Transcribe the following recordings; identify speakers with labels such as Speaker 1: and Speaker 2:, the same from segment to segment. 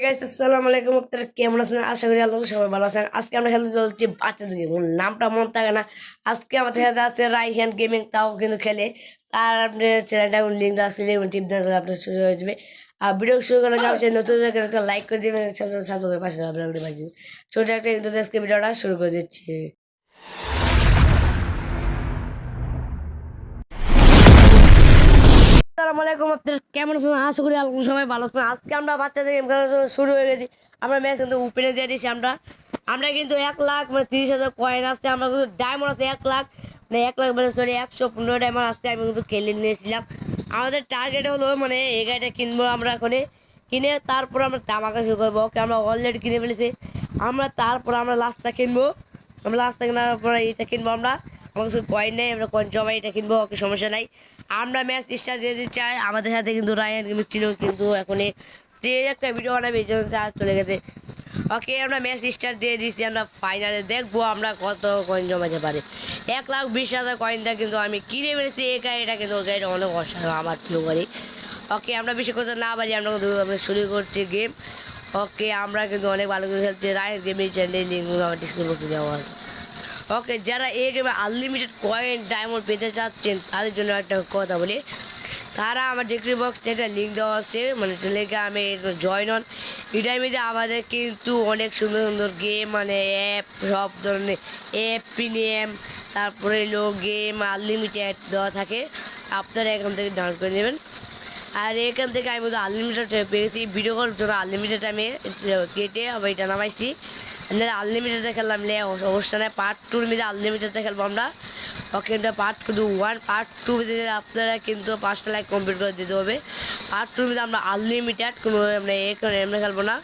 Speaker 1: Guys আসসালামু আলাইকুম, আপনারা কেমন আছেন? আশা করি আল্লাহ সবাই ভালো আছেন। আজকে আমরা খেলতে চলছি বাচ্চাদের গেম, নামটা মনে থাকে না। আজকে আমাদের সাথে আছে রাইহান গেমিং, তাও কিন্তু খেলে। আর আপনার চ্যানেলটা লিঙ্ক দেওয়া আছে, টিপ দেওয়া আপনার শুরু হয়ে যাবে। আর ভিডিও শুরু করার আগে আপনি নতুন একটা লাইক করে দেবেন, সাবস্ক্রাইব করে পাশে আপনার ছোট একটা ইন্টারেস্ট ভিডিওটা শুরু করে দিচ্ছি। আসসালামু আলাইকুম, আপনারা কেমন আছেন? আশা করি আল্লাহ সবাই ভালো আছেন। আজকে আমরা বাচ্চাদের গেম খেলা শুরু হয়ে গেছি। আমরা ম্যাচ কিন্তু ওপেনে দিয়ে দিয়েছি। আমরা কিন্তু 1,00,000 মানে 30,000 কয়েন আসছে। আমরা কিন্তু ডায়মন্ড আছে 1,00,000 মানে 1,00,000 মানে সরি 115 ডায়মন্ড আসছে। আমি কিন্তু খেলে নিয়েছিলাম। আমাদের টার্গেট হলো মানে এই গাড়িটা কিনবো আমরা এখনই, কিনে তারপর আমরা ধামাকা শুরু করবো। ওকে আমরা অলরেডি কিনে ফেলেছি। তারপর আমরা লাস্টটা কিনবো। আমরা লাস্টটা কেনার পরে এটা কিনবো। আমার কাছে কয়েন নেই, আমরা কয়েন জমাই এটা কিনবো। ওকে সমস্যা নাই। আমরা ম্যাচ স্টার্ট দিয়ে দিতে চাই। আমাদের সাথে কিন্তু রায়ান গেম ছিল, কিন্তু এখন যে একটা ভিডিও বানাবে এই জন্য চলে গেছে। ওকে আমরা ম্যাচ স্টার্ট দিয়ে দিচ্ছি। আমরা ফাইনালে দেখবো আমরা কত কয়েন জমাতে পারি। 1,20,000 কয়েনটা কিন্তু আমি কিনে ফেলেছি। এটা কিন্তু গাড়িটা অনেক অসাধারণ আমার প্রিয় গাড়ি। ওকে আমরা বেশি কথা না পারি, আমরা কিন্তু শুরু করছি গেম। ওকে আমরা কিন্তু অনেক ভালো করে খেলছি। রায়ান গেমের চ্যানেল লিঙ্কগুলো আমার ডিসক্রিপশন বক্সে দেওয়া আছে। ওকে যারা এই গেমে আনলিমিটেড কয়েন ডায়মন্ড পেতে চাচ্ছেন তাদের জন্য একটা কথা বলি, তারা আমার ডিসক্রিপশন বক্সে একটা লিঙ্ক দেওয়া আছে, মানে লিঙ্কে আমি জয়েন হন। এটার মধ্যে আমাদের কিন্তু অনেক সুন্দর সুন্দর গেম মানে অ্যাপ, সব ধরনের অ্যাপ প্রিমিয়াম, তারপরে গেম আনলিমিটেড দেওয়া থাকে। আপনারা এখান থেকে ডাউনলোড করে নেবেন। আর এখান থেকে আমি বলতে আনলিমিটেড পেয়েছি। ভিডিও কল জন্য আনলিমিটেড আমি কেটে আবার এটা নামাইছি। আনলিমিটেডে খেললাম অবস্থা নেই। পার্ট 2 মধ্যে আনলিমিটেডে খেলবো আমরা। ওকে পার্ট 1 পার্ট 2 আপনারা কিন্তু 5টা লাইক কমপ্লিট করে দিতে হবে। পার্ট 2 মধ্যে আমরা আনলিমিটেড কোনো আমরা এমনি খেলবো না।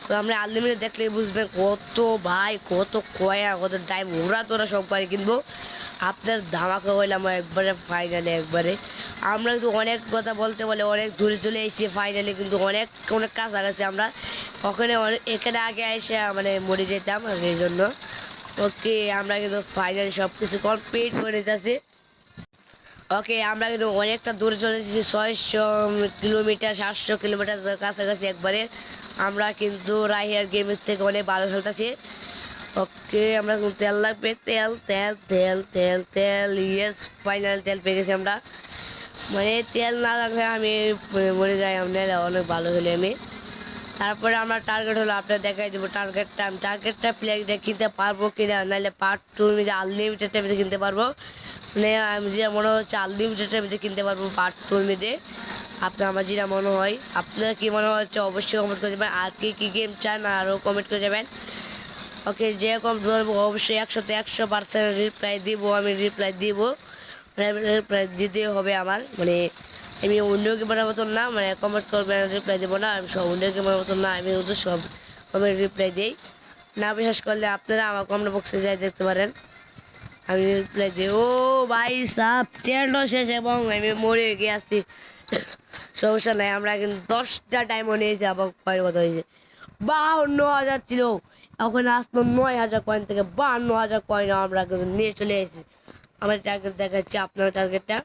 Speaker 1: তো আমরা আনলিমিটেড দেখলেই বুঝবেন কত ভাই, কত কয়া, কত টাইম ওরা তোরা সব পারে কিনবো। আপনার ধামাকা হইলাম একবারে ফাইনালে একবারে। আমরা কিন্তু অনেক কথা বলতে বলে অনেক দূরে চলে এসেছি ফাইনালে, কিন্তু অনেক অনেক কাছাকাছি আমরা। ওখানে এখানে আগে এসে মানে মরে যেতাম এই জন্য। ওকে আমরা কিন্তু ফাইনালি সব কিছু কমপ্লিট করে নিতেছি। ওকে আমরা কিন্তু অনেকটা দূরে চলে এসেছি, 600 কিলোমিটার 700 কিলোমিটার কাছাকাছি একবারে। আমরা কিন্তু রাইহার গেমের থেকে অনেক ভালো খেলতেছি। ওকে আমরা তেল লাগবে, তেল তেল তেল তেল তেল ইয়েস ফাইনাল তেল পেয়ে গেছি আমরা। মানে তেল না লাগলে আমি মরে যাই। অনেক ভালো খেলি আমি। তারপরে আমার টার্গেট হলো আপনার দেখাই দেবো টার্গেটটা। আমি টার্গেটটা প্লেয়ারটা কিনতে পারবো কিনা, নাহলে পার্ট 2 যে আনলিমিটেডটা আমি কিনতে পারবো। মানে আমি যেটা মনে হচ্ছে আনলিমিটেডটা আমি কিনতে পারবো পার্ট 2 মধ্যে। আপনার আমার যেটা মনে হয়, আপনার কী মনে হচ্ছে অবশ্যই কমেন্ট করে দেবেন। আর কী গেম চান আরও কমেন্ট করে যাবেন। ওকে যেরকম ধরবো অবশ্যই 100% রিপ্লাই দিব, আমি রিপ্লাই দিব। রিপ্লাই দিতে হবে আমার, মানে আমি অন্য গেমের মতন না, মানে কমেন্ট করবেন রিপ্লাই দেবো না। আমি সব অন্য গেমের মতন না, আমি শুধু সব কমেন্ট রিপ্লাই দিই। না বিশ্বাস করলে আপনারা আমার কমেন্ট বক্সে যাই দেখতে পারেন, আমি রিপ্লাই দিই। ও ভাই সাপ ট্রেন্ডও শেষ এবং আমি মরে গিয়ে আসছি। সমস্যা নাই, আমরা কিন্তু 10টা ডায়মন্ড নিয়েছি। আবার কয়ের কথা হয়েছে 52,000 ছিল, ওখানে আসলো 9,000 কয়েন থেকে 52,000 কয়েন আমরা কিন্তু নিয়ে চলে এসেছি। আমার টার্গেট দেখাচ্ছি আপনার টার্গেটটা।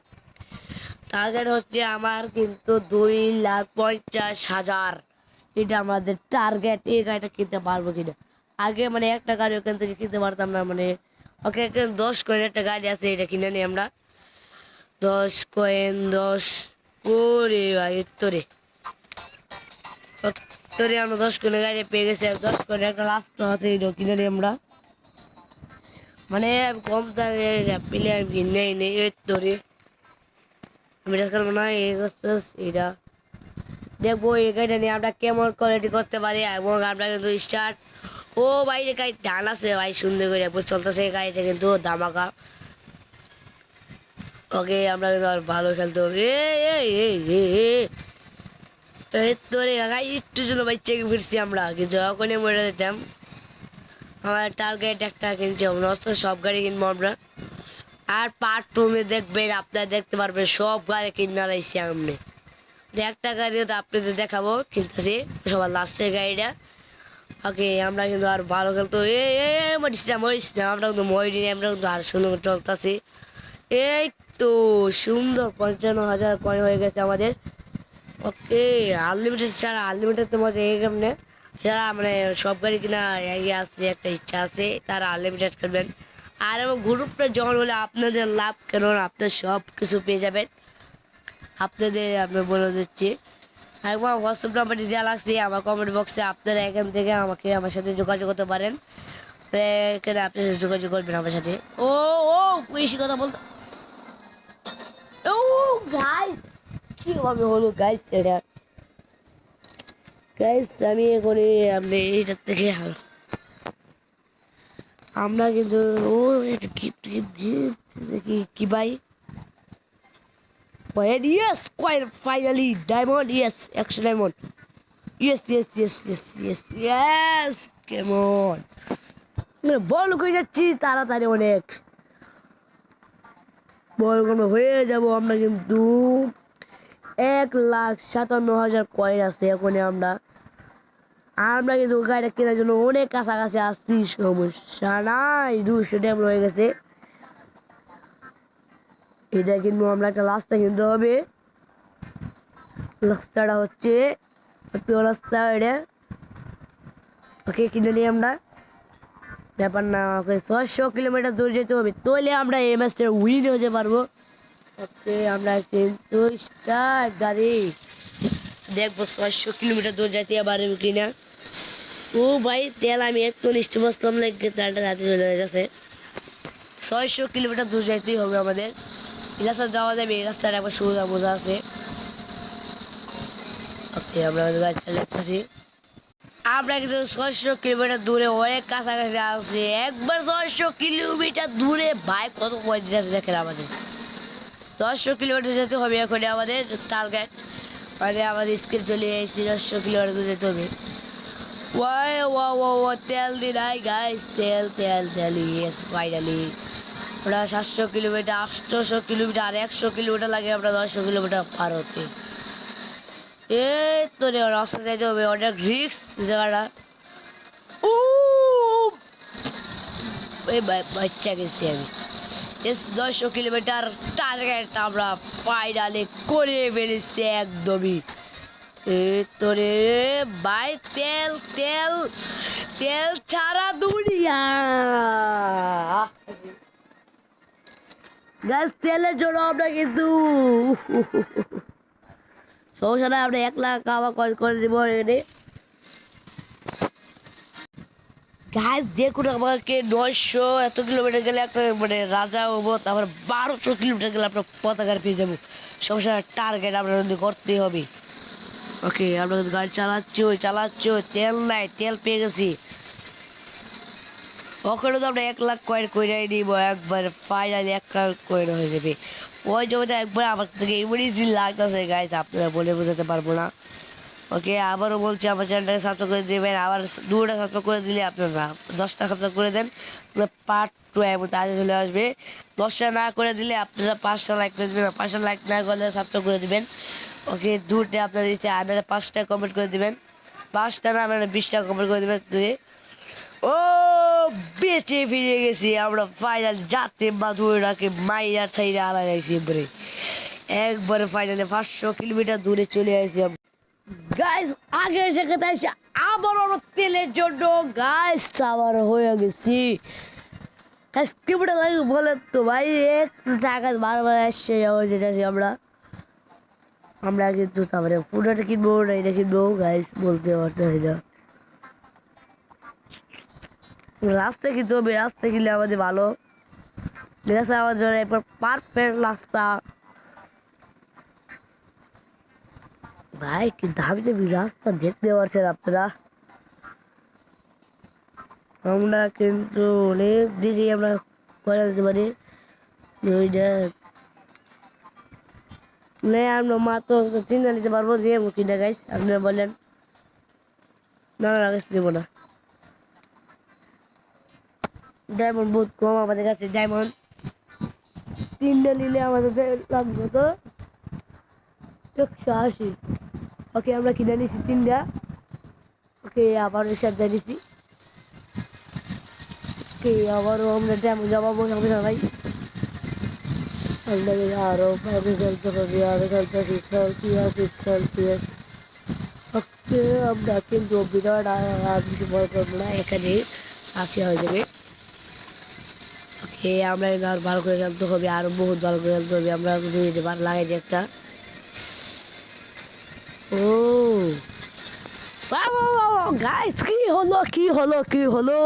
Speaker 1: টার্গেট হচ্ছে আমার কিন্তু 2,50,000। এটা আমাদের টার্গেট। এই গাড়িটা কিনতে পারবো কিনা, আগে মানে একটা গাড়ি ওখান থেকে কিনতে পারতাম না। মানে ওকে 10 কয়েন একটা গাড়ি আছে, এটা কিনে নিই আমরা। 10 কয়েন 10 করে ভাই তোরে তোরে আমরা 10 কয়েন গাড়ি পেয়ে গেছি। 10 কয়েন একটা লাস্ট আছে, এটা কিনে নিই আমরা। মানে কম দামে পেলে আমি কিনে নেই তোরে। আমি খেলবো না এটা দেখবো। এই গাড়িটা নিয়ে আমরা কেমন কোয়ালিটি করতে পারি এবং আমরা কিন্তু স্টার্ট। ও ভাই রে গাড়ি টান আছে ভাই, সুন্দর করে চলতেছে এই গাড়িটা কিন্তু ধামাকা। ওকে আমরা কিন্তু আর ভালো খেলতে হবে। তোরে গাড়ি একটু জন্য ভাই চেক ফিরছি আমরা, কিন্তু যখনই মরে যেতাম। আমার টার্গেট একটা কিনছি, সব গাড়ি কিনবো আমরা। আর পার্ট 2 দেখবেন, আপনারা দেখতে পারবেন সব গাড়ি কিনে লাইছি আমি। একটা গাড়িও তো আপনাদের দেখাবো কিনতেছি, সবার লাস্টের গাড়িটা। ওকে আমরা কিন্তু আর ভালো খেলতো। মরিস না, আমরা কিন্তু মরিনি, আমরা কিন্তু আর সুন্দর চলতেছি। এই তো সুন্দর 55,000 কয়েন হয়ে গেছে আমাদের। ওকে আনলিমিটেড ছাড়া আনলিমিটেড তো মজা এই কেমনে যারা মানে সব গাড়ি কিনা ইয়ে আছে একটা ইচ্ছা আছে তারা আনলিমিটেড করবেন। আর আমার গ্রুপটা জয়েন হলে আপনাদের লাভ কেন আপনার সব কিছু পেয়ে যাবেন। আপনাদের আমি বলে দিচ্ছি একবার হোয়াটসঅ্যাপ নাম্বারটি দেওয়া লাগছে আমার কমেন্ট বক্সে, আপনারা এখান থেকে আমাকে আমার সাথে যোগাযোগ করতে পারেন। এখানে আপনি যোগাযোগ করবেন আমার সাথে। ও ও বেশি কথা বলতে ও গাইস কিভাবে হলো গাইস এটা গাইস আমি এখন আপনি এইটার থেকে আমরা কিন্তু ও গিফট গিফট গিফট দেখি কি ভাই Wait, yes, quite finally, diamond, yes, extra diamond. Yes, yes, yes, yes, yes, yes, come on. বল কই যাচ্ছি তাড়াতাড়ি অনেক বল কোনো হয়ে যাব আমরা কিন্তু 1,57,000 কয়েন আছে এখন আমরা আমরা কিন্তু গাড়িটা কেনার জন্য অনেক কাছাকাছি আসছি সমস্যা নাই 200 ড্যাম হয়ে গেছে এটা কিনবো আমরা একটা রাস্তা কিনতে হবে রাস্তাটা হচ্ছে রাস্তা এটা ওকে কিনে নিই আমরা ব্যাপার না ওকে 600 কিলোমিটার দূর যেতে হবে তাহলে আমরা এই ম্যাচটা উইন হতে পারবো। ওকে আমরা কিন্তু স্টার্ট গাড়ি দেখবো 600 কিলোমিটার দূর যেতে পারবো কিনা। ও ভাই তেল আমি একটু নিশ্চিত বসলাম লাগে তেলটা রাতে চলে গেছে 600 কিলোমিটার দূর যেতেই হবে আমাদের এই রাস্তা যাওয়া যাবে এই রাস্তাটা একবার সুবিধা বোঝা আছে। ওকে আমরা গাড়ি চালাচ্ছি আমরা কিন্তু 600 কিলোমিটার দূরে অনেক কাছাকাছি আসছি একবার 600 কিলোমিটার দূরে ভাই কত পয়সা আছে দেখেন আমাদের 600 কিলোমিটার যেতে হবে এখন আমাদের টার্গেট মানে আমাদের স্কিল চলে এসেছি 600 কিলোমিটার দূরে যেতে হবে। ওয়াই ওয়া ওয়া ওয়া তেল দি নাই গাইস তেল তেল তেল ইয়েস ফাইনালি ওরা 700 কিলোমিটার 800 কিলোমিটার আর 100 কিলোমিটার লাগে আমরা 100 কিলোমিটার পার হতে এই তো রে রাস্তা যেতে হবে অনেক রিস্ক জায়গাটা ও এই বাচ্চা গেছি আমি 100 কিলোমিটার টার্গেট আমরা ফাইনালি করে ফেলেছি একদমই এই তো রে ভাই তেল তেল তেল ছাড়া দুনিয়া গ্যাস তেলের জন্য আমরা কিন্তু সমস্যা নাই আমরা 1 লাখ খাওয়া করে দিব এনে গাছ যে কোনো আমাকে 900 এত কিলোমিটার গেলে একটা মানে রাজা হবো তারপর 1200 কিলোমিটার গেলে আমরা পতাকার পেয়ে যাবো সমস্যা টার্গেট আমরা যদি করতেই হবে। ওকে আমরা গাড়ি চালাচ্ছি ওই তেল নাই তেল পেয়ে গেছি ওখানে তো আমরা 1 লাখ কয়েন করে নিব একবার ফাইনালি 1 লাখ কয়েন হয়ে যাবে ওই জমিতে একবার আমার থেকে ইমার্জেন্সি লাগতেছে গাইস আপনারা বলে বোঝাতে পারবো না। ওকে আবারও বলছি আমার চ্যানেলটাকে সাবস্ক্রাইব করে দেবেন আবার 2টা সাবস্ক্রাইব করে দিলে আপনারা 10টা সাবস্ক্রাইব করে দেন পার্ট 2 এর মধ্যে আগে চলে আসবে 10টা না করে দিলে আপনারা 5টা লাইক করে দেবেন 5টা লাইক না করলে সাবস্ক্রাইব করে দিবেন। ওকে 2টা আপনারা দিতে আপনারা 5টা কমেন্ট করে দিবেন 5টা না আপনারা 20টা কমেন্ট করে দেবেন ও বেঁচে ফিরে গেছি আমরা ফাইনাল যাতে মাধুরাকে মাইয়া ছাইরা আলাইছি একবারে ফাইনালে 500 কিলোমিটার দূরে চলে আসছি গাইস আগে সেখানে এসে আবার তেলের জন্য গাইস আবার হয়ে গেছি গাইস কিলোমিটার লাগে বলেন তো ভাই একটু জায়গা বারবার আসছে যেতেছি আমরা কিন্তু তারপরে পুরোটা কিনবো না এটা কিনবো গাইস বলতে পারতেছি না রাস্তা কিনতে হবে রাস্তা কিনলে আমাদের ভালো রাস্তা আমাদের জন্য একবার পারফেক্ট রাস্তা ভাই কি দামি দামি রাস্তা দেখতে পাচ্ছেন আপনারা আমরা কিন্তু অনেক দিকে আমরা করে দিতে পারি আমরা মাত্র 3টা নিতে পারবো দিয়ে কিনা গাইস আপনারা বলেন না না গাইস নেব না ডায়মন্ড বহুত কম আমাদের কাছে ডায়মন্ড 3টা নিলে আমাদের লাগবে তো 180 ওকে আমরা কিনে নিছি 3টা ওকে আবার সাথে নিছি ওকে আবারও আমরা ড্যাম যাবো ভাই আমরা আরো ভাবে খেলতে হবে, আরো খেলতে ওকে। আমরা কিন্তু বিরাট আমরা এখানে আসি হয়ে যাবে। ওকে, আমরা কিন্তু আর ভালো করে খেলতে হবে, আরো বহুত ভালো করে খেলতে হবে। আমরা যদি লাগাই দিই একটা। ও গাইস, কি হলো কি হলো কি হলো?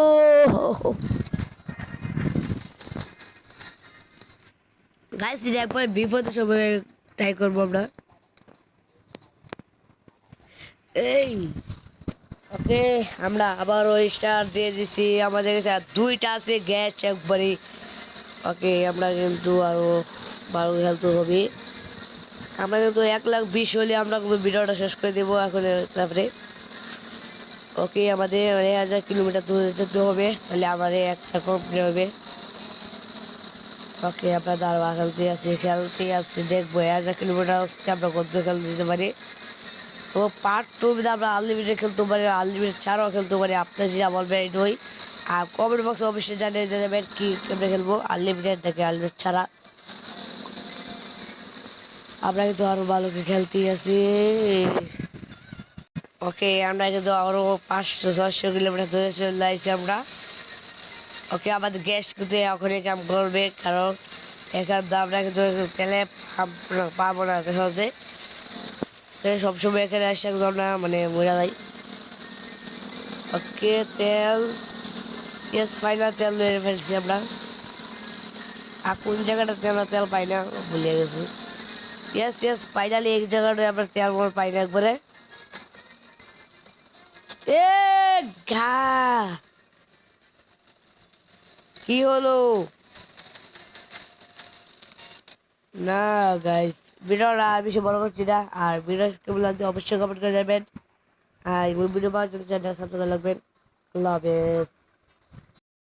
Speaker 1: গাইস, যদি একবার বিপদের সময় ট্রাই করবো আমরা। এই ওকে, আমরা আবার ওই স্টার দিয়ে দিচ্ছি। আমাদের কাছে আর দুইটা আছে গ্যাস একবারে। ওকে, আমরা কিন্তু আরো ভালো খেলতে হবে। আমরা কিন্তু 1,20,000 হলে আমরা কিন্তু ভিডিওটা শেষ করে দেবো এখন। তারপরে ওকে, আমাদের 1,000 কিলোমিটার দূরে যেতে হবে, তাহলে আমাদের একটা কমপ্লিট হবে। ওকে, আমরা দাঁড়া খেলতে আসছি দেখবো 1,000 কিলোমিটার হচ্ছে আমরা কত খেলতে দিতে পারি। তো পার্ট টু আমরা আনলিমিটেড খেলতে পারি, আনলিমিটেড ছাড়াও খেলতে পারি। আপনার যেটা বলবেন এটাই। আর কমেন্ট বক্সে অবশ্যই জানিয়ে যাবেন কি কেমনে খেলবো, আনলিমিটেড নাকি আনলিমিটেড ছাড়া। আমরা কিন্তু আরো ভালো করে খেলতেই আছি। ওকে, আমরা কিন্তু আরো 500-600 কিলোমিটার ধরে চলে আসছি আমরা। ওকে, আমাদের গ্যাস কিন্তু এখনই কাম করবে, কারণ এখানে আমরা কিন্তু তেলে পাবো না সহজে। সবসময় এখানে আসে আমরা মানে মজা যাই। ওকে, তেল ফাইনাল তেল মেরে ফেলছি আমরা। আর কোন জায়গাটাতে আমরা তেল পাই না ভুলে গেছি। ফাইনালি এক জায়গাটায় আমরা তেল পাই না একবারে। এ ঘা কি হলো? না গাইস, ভিডিওটা বেশি বড় করছি না। আর ভিডিও কেমন লাগবে অবশ্যই কমেন্ট করে যাবেন। আর ভিডিও পাওয়ার জন্য চ্যানেল সাবস্ক্রাইব করবেন। আল্লাহ হাফেজ।